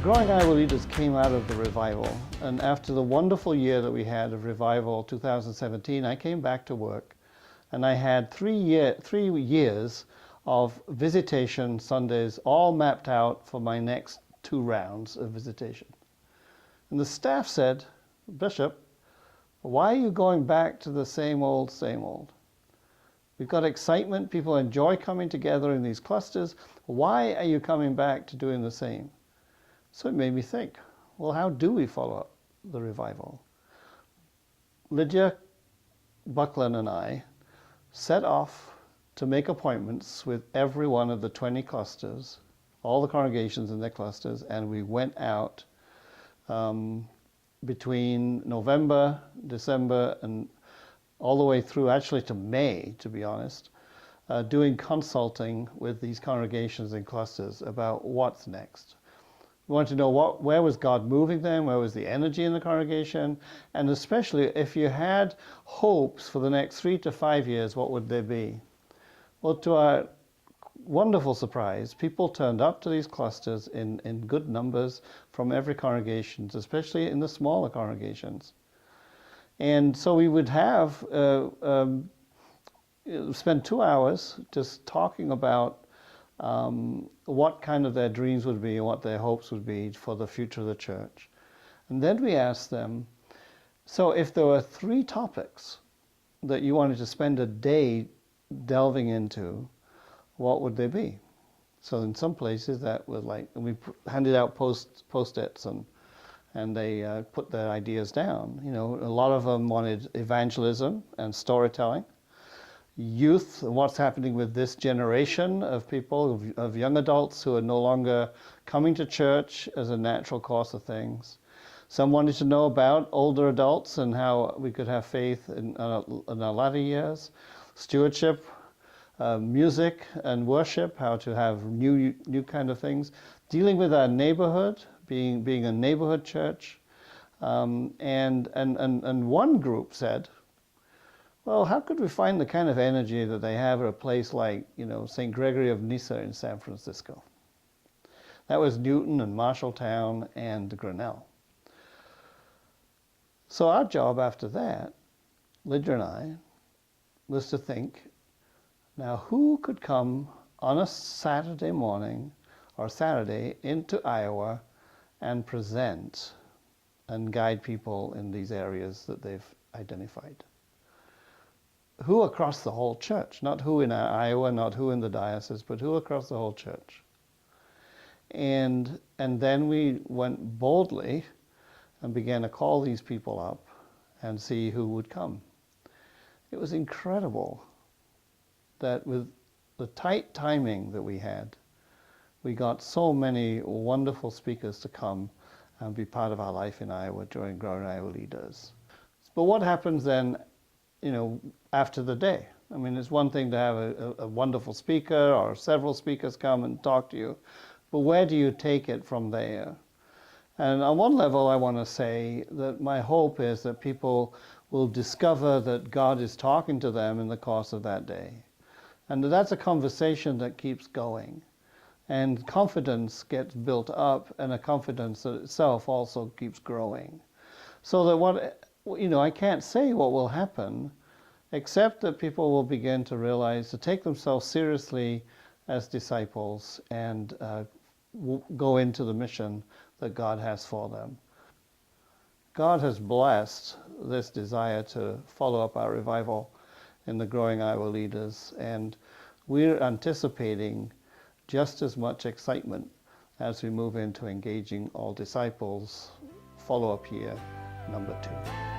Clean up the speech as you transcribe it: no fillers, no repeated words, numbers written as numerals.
Growing Iowa Leaders came out of the revival, and after the wonderful year that we had of revival 2017, I came back to work, and I had 3 years of visitation Sundays all mapped out for my next 2 rounds of visitation. And the staff said, "Bishop, why are you going back to the same old, same old? We've got excitement, people enjoy coming together in these clusters. Why are you coming back to doing the same?" So it made me think, well, how do we follow up the revival? Lydia Buckland and I set off to make appointments with every one of the 20 clusters, all the congregations in their clusters, and we went out between November, December, and all the way through actually to May, to be honest, doing consulting with these congregations and clusters about what's next. We wanted to know where was God moving them, where was the energy in the congregation, and especially if you had hopes for the next 3 to 5 years, what would they be? Well, to our wonderful surprise, people turned up to these clusters in good numbers from every congregation, especially in the smaller congregations. And so we would have spend 2 hours just talking about what kind of their dreams would be and what their hopes would be for the future of the church. And then we asked them, so if there were 3 topics that you wanted to spend a day delving into, what would they be? So in some places that was like, we handed out post-its and they put their ideas down. You know, a lot of them wanted evangelism and storytelling. Youth, what's happening with this generation of people, of young adults who are no longer coming to church as a natural course of things. Some wanted to know about older adults and how we could have faith in our latter years. Stewardship, music and worship, how to have new kind of things. Dealing with our neighborhood, being a neighborhood church. And one group said, well, how could we find the kind of energy that they have at a place like, you know, St. Gregory of Nyssa in San Francisco? That was Newton and Marshalltown and Grinnell. So our job after that, Lydia and I, was to think, now who could come on a Saturday morning or Saturday into Iowa and present and guide people in these areas that they've identified? Who across the whole church, not who in Iowa, not who in the diocese, but who across the whole church. And then we went boldly and began to call these people up and see who would come. It was incredible that with the tight timing that we had, we got so many wonderful speakers to come and be part of our life in Iowa during Growing Iowa Leaders. But what happens then, you know, after the day? I mean, it's one thing to have a wonderful speaker or several speakers come and talk to you, but where do you take it from there? And on one level, I want to say that my hope is that people will discover that God is talking to them in the course of that day. And that's a conversation that keeps going. And confidence gets built up, and a confidence that itself also keeps growing. So that I can't say what will happen, except that people will begin to realize to take themselves seriously as disciples and go into the mission that God has for them. God has blessed this desire to follow up our revival in the Growing Iowa Leaders, and we're anticipating just as much excitement as we move into engaging all disciples follow-up year number 2.